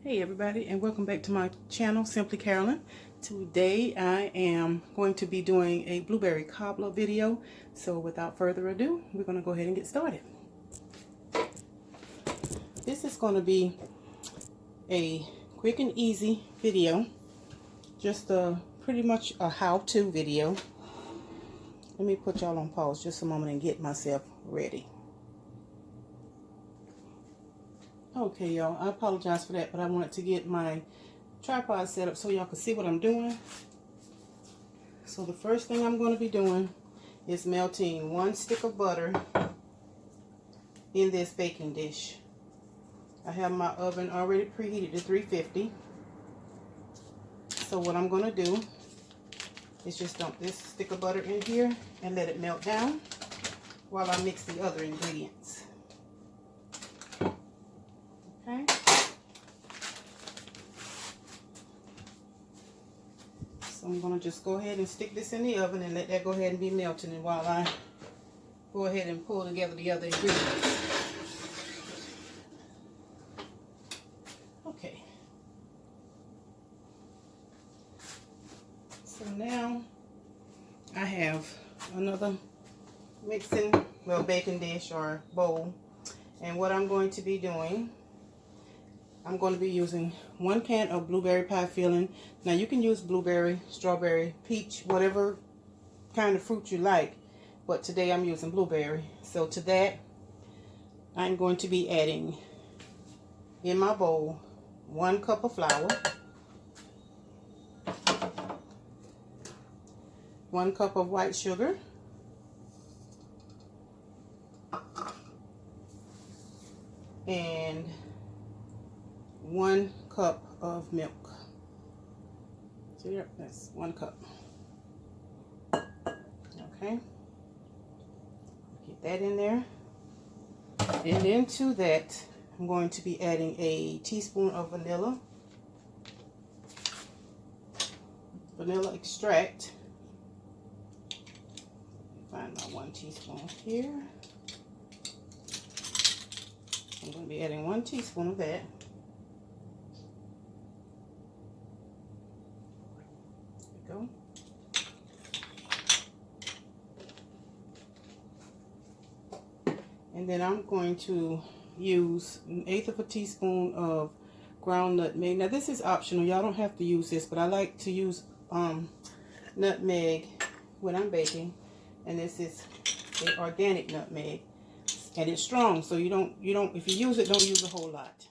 Hey everybody, and welcome back to my channel, Simply Carolyn. Today I am going to be doing a blueberry cobbler video. So without further ado, we're going to go ahead and get started. This is going to be a quick and easy video. Just pretty much a how-to video. Let me put y'all on pause just a moment and get myself ready. Okay, y'all, I apologize for that, but I wanted to get my tripod set up so y'all can see what I'm doing. So the first thing I'm going to be doing is melting 1 stick of butter in this baking dish. I have my oven already preheated to 350. So what I'm going to do is just dump this stick of butter in here and let it melt down while I mix the other ingredients. Okay. So I'm going to just go ahead and stick this in the oven and let that go ahead and be melting, and while I go ahead and pull together the other ingredients. Okay. So now I have another baking dish or bowl, and what I'm going to be doing, I'm going to be using 1 can of blueberry pie filling. Now you can use blueberry, strawberry, peach, whatever kind of fruit you like, but today I'm using blueberry. So to that, I'm going to be adding in my bowl 1 cup of flour, 1 cup of white sugar, and 1 cup of milk. So here, that's 1 cup. Okay, get that in there. And then to that, I'm going to be adding a teaspoon of vanilla extract. Find my 1 teaspoon here. I'm going to be adding 1 teaspoon of that. Go. And then I'm going to use 1/8 of a teaspoon of ground nutmeg. Now this is optional, y'all don't have to use this, but I like to use nutmeg when I'm baking, and this is an organic nutmeg, and it's strong, so you don't if you use it, don't use a whole lot.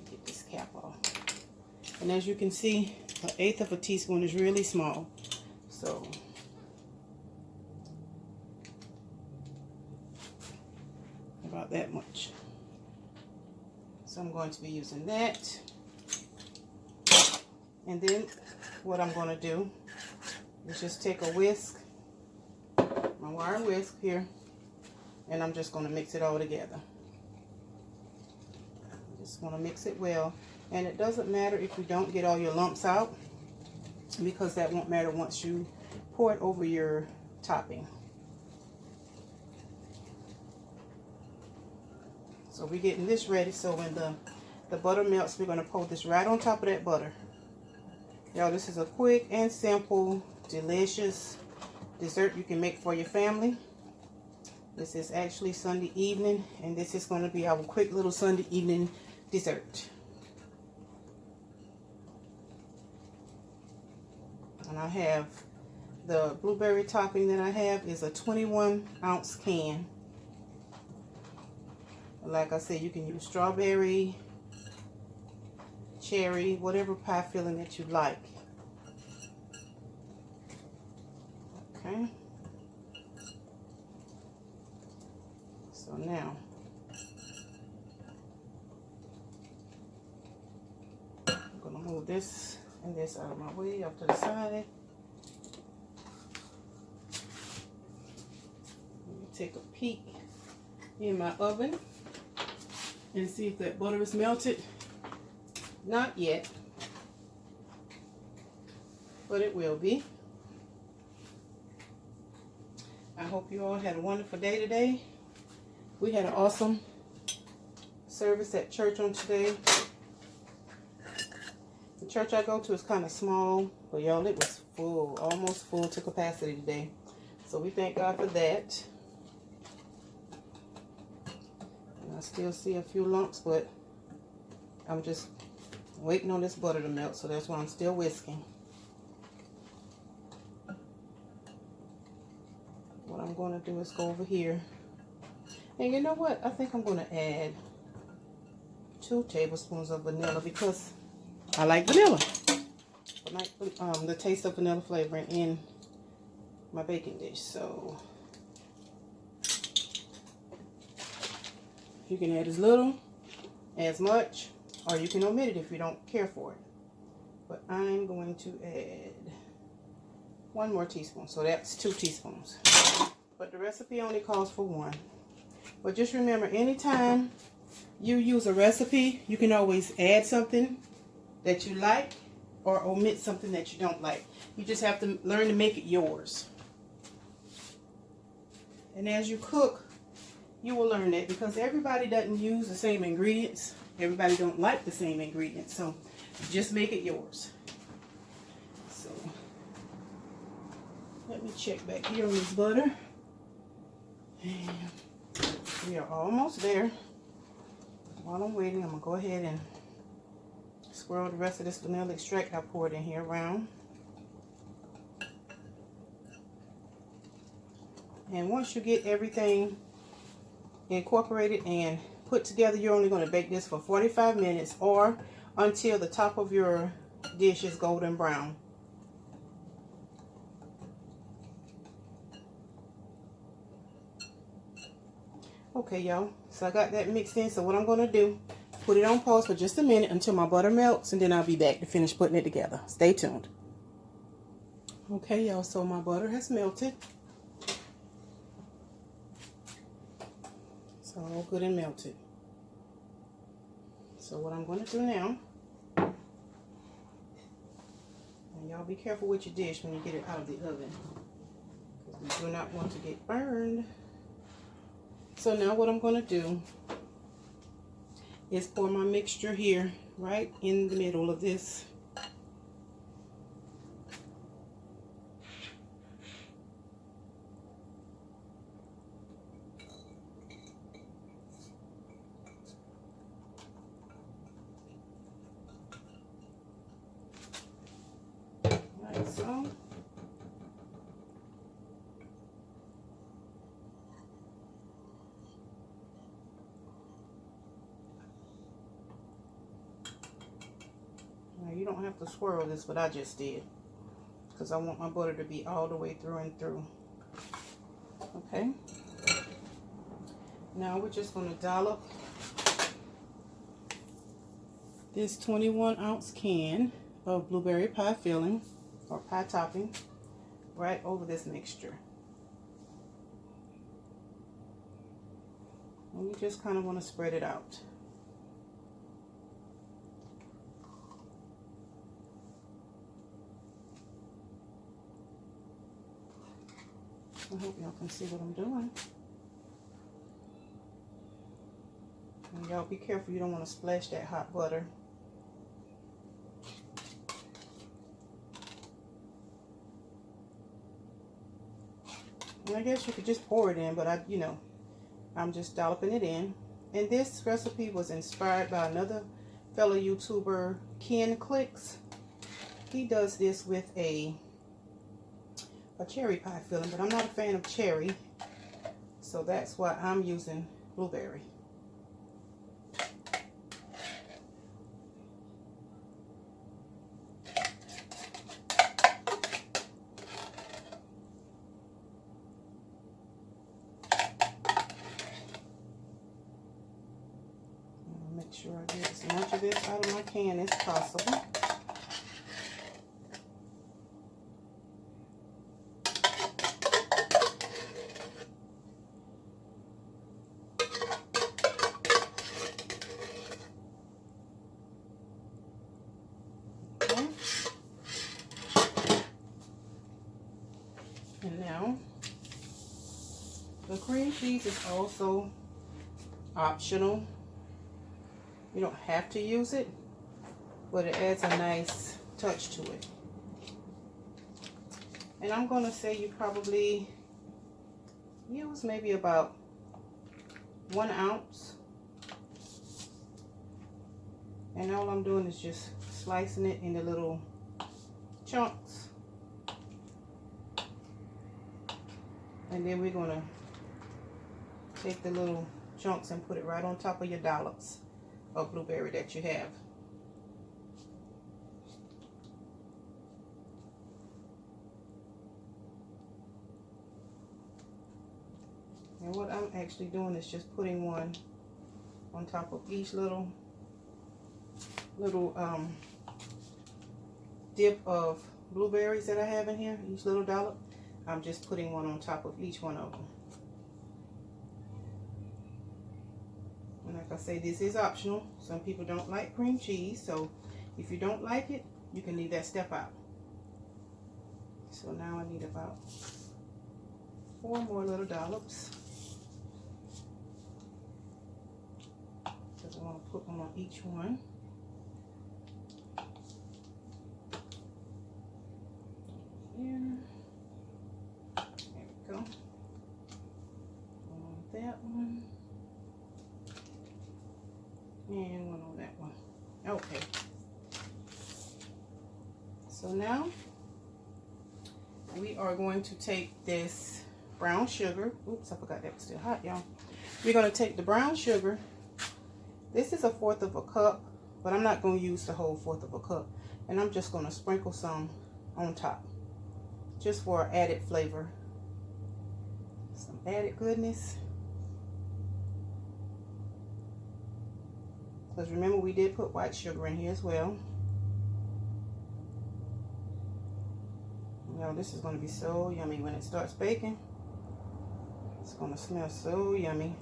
Get this cap off, and as you can see, 1/8 of a teaspoon is really small, so about that much. So I'm going to be using that, and then what I'm going to do is just take a whisk, my wire whisk here, and I'm just going to mix it all together. I'm just going to mix it well. And it doesn't matter if you don't get all your lumps out, because that won't matter once you pour it over your topping. So we're getting this ready, so when the butter melts, we're going to pour this right on top of that butter. Y'all, this is a quick and simple, delicious dessert you can make for your family. This is actually Sunday evening, and this is going to be our quick little Sunday evening dessert. And I have the blueberry topping that I have is a 21-ounce can. Like I said, you can use strawberry, cherry, whatever pie filling that you like. Okay. So now, I'm going to move this and this out of my way, off to the side. Let me take a peek in my oven and see if that butter is melted. Not yet, but it will be. I hope you all had a wonderful day today. We had an awesome service at church on today. church I go to is kind of small, but y'all, it was full, almost full to capacity today. So we thank God for that. And I still see a few lumps, but I'm just waiting on this butter to melt, so that's why I'm still whisking. What I'm going to do is go over here. And you know what? I think I'm going to add 2 tablespoons of vanilla because I like vanilla. I like the taste of vanilla flavoring in my baking dish. So you can add as little, as much, or you can omit it if you don't care for it. But I'm going to add 1 more teaspoon. So that's 2 teaspoons. But the recipe only calls for 1. But just remember, anytime you use a recipe, you can always add something that you like or omit something that you don't like. You just have to learn to make it yours. And as you cook, you will learn that because everybody doesn't use the same ingredients. Everybody don't like the same ingredients. So just make it yours. So let me check back here on this butter. And we are almost there. While I'm waiting, I'm going to go ahead and swirl the rest of this vanilla extract I poured in here around. And once you get everything incorporated and put together, you're only going to bake this for 45 minutes or until the top of your dish is golden brown. Okay, y'all, so I got that mixed in. So what I'm going to do, put it on pause for just a minute until my butter melts, and then I'll be back to finish putting it together. Stay tuned. Okay, y'all, so my butter has melted. It's all good and melted. So what I'm going to do now, and y'all be careful with your dish when you get it out of the oven, because we do not want to get burned. So now what I'm going to do is pour my mixture here, right in the middle of this. Like so. Now you don't have to swirl this, but I just did because I want my butter to be all the way through and through. Okay. Now we're just going to dollop this 21-ounce can of blueberry pie filling or pie topping right over this mixture. And you just kind of want to spread it out. I hope y'all can see what I'm doing. And y'all be careful, you don't want to splash that hot butter. And I guess you could just pour it in, but I'm just dolloping it in. And this recipe was inspired by another fellow YouTuber, Ken Clicks. He does this with a cherry pie filling, but I'm not a fan of cherry, so that's why I'm using blueberry. Make sure I get as much of this out of my can as possible. And now, the cream cheese is also optional. You don't have to use it, but it adds a nice touch to it. And I'm going to say you probably use maybe about 1 ounce. And all I'm doing is just slicing it into little chunks. And then we're going to take the little chunks and put it right on top of your dollops of blueberry that you have. And what I'm actually doing is just putting one on top of each little dip of blueberries that I have in here, each little dollop. I'm just putting one on top of each one of them. And like I say, this is optional. Some people don't like cream cheese, so if you don't like it, you can leave that step out. So now I need about 4 more little dollops, because I want to put one on each one. There we go. One on that one. And one on that one. Okay. So now we are going to take this brown sugar. Oops, I forgot that was still hot, y'all. We're going to take the brown sugar. This is 1/4 cup, but I'm not going to use the whole 1/4 cup. And I'm just going to sprinkle some on top, just for added flavor, some added goodness. Because remember, we did put white sugar in here as well. You know, this is going to be so yummy when it starts baking. It's going to smell so yummy.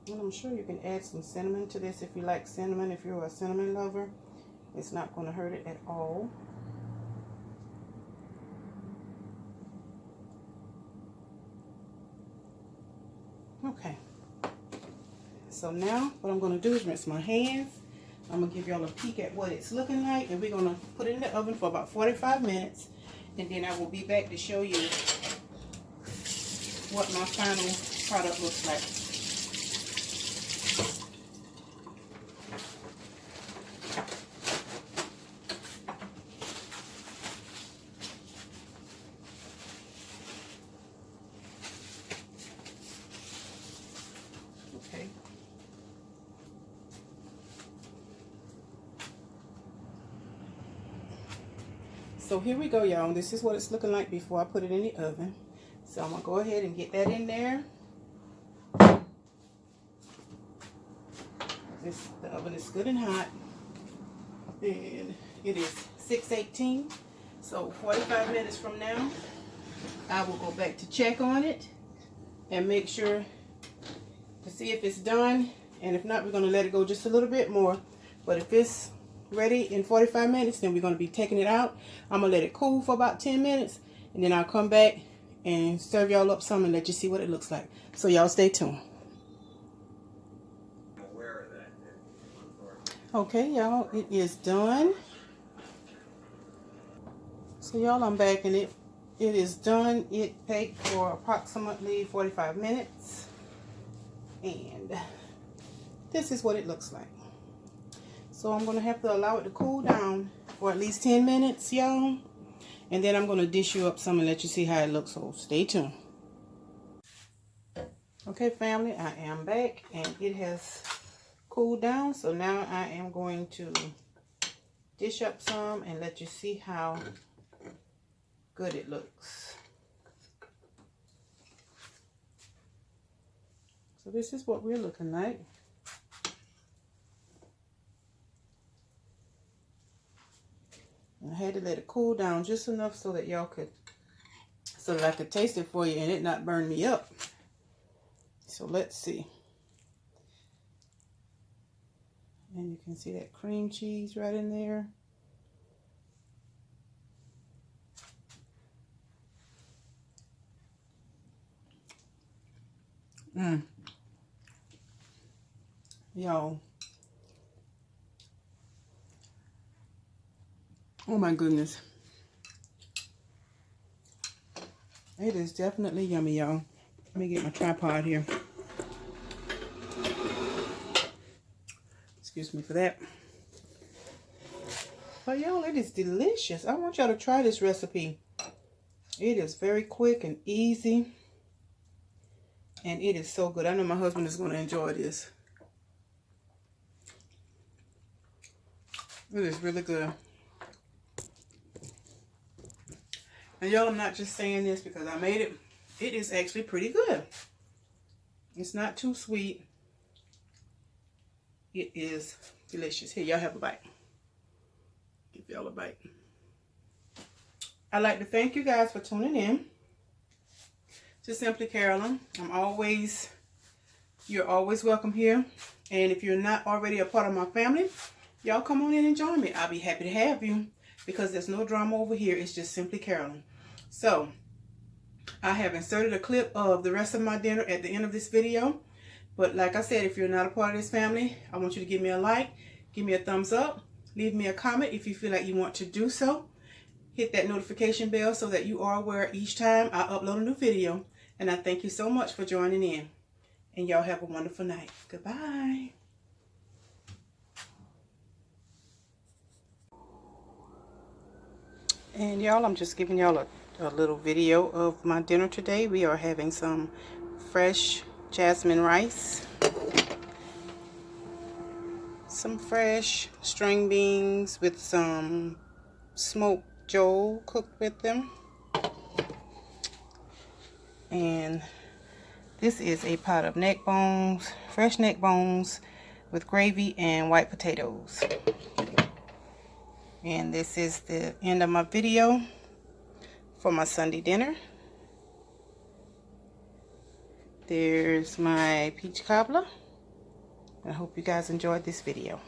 And I'm sure you can add some cinnamon to this if you like cinnamon. If you're a cinnamon lover, it's not going to hurt it at all. Okay. So now what I'm going to do is rinse my hands. I'm going to give y'all a peek at what it's looking like. And we're going to put it in the oven for about 45 minutes. And then I will be back to show you what my final product looks like. Okay. So here we go, y'all. This is what it's looking like before I put it in the oven. So I'm going to go ahead and get that in there. The oven is good and hot. And it is 6:18. So 45 minutes from now, I will go back to check on it and make sure to see if it's done. And if not, we're going to let it go just a little bit more. But if it's ready in 45 minutes, then we're going to be taking it out. I'm going to let it cool for about 10 minutes. And then I'll come back and serve y'all up some and let you see what it looks like. So y'all stay tuned. Okay, y'all, it is done. So y'all, I'm back and it is done. It baked for approximately 45 minutes. And this is what it looks like. So I'm going to have to allow it to cool down for at least 10 minutes, y'all. And then I'm going to dish you up some and let you see how it looks. So stay tuned. Okay, family, I am back and it has cooled down. So now I am going to dish up some and let you see how good it looks. So this is what we're looking like. I had to let it cool down just enough so that y'all could, so that I could taste it for you and it not burn me up. So let's see. And you can see that cream cheese right in there. Y'all. Oh my goodness. It is definitely yummy, y'all. Let me get my tripod here. Excuse me for that. But y'all, it is delicious. I want y'all to try this recipe. It is very quick and easy. And it is so good. I know my husband is going to enjoy this. It is really good. And y'all, I'm not just saying this because I made it. It is actually pretty good. It's not too sweet. It is delicious. Here, y'all have a bite. Give y'all a bite. I'd like to thank you guys for tuning in to Simply Carolyn. You're always welcome here. And if you're not already a part of my family, y'all come on in and join me. I'll be happy to have you because there's no drama over here. It's just Simply Carolyn. So, I have inserted a clip of the rest of my dinner at the end of this video. But like I said, if you're not a part of this family, I want you to give me a like, give me a thumbs up, leave me a comment if you feel like you want to do so. Hit that notification bell so that you are aware each time I upload a new video. And I thank you so much for joining in. And y'all have a wonderful night. Goodbye. And y'all, I'm just giving y'all a little video of my dinner today. We are having some fresh jasmine rice, some fresh string beans with some smoked joel cooked with them, and this is a pot of neck bones, fresh neck bones with gravy and white potatoes. And this is the end of my video for my Sunday dinner. There's my peach cobbler. I hope you guys enjoyed this video.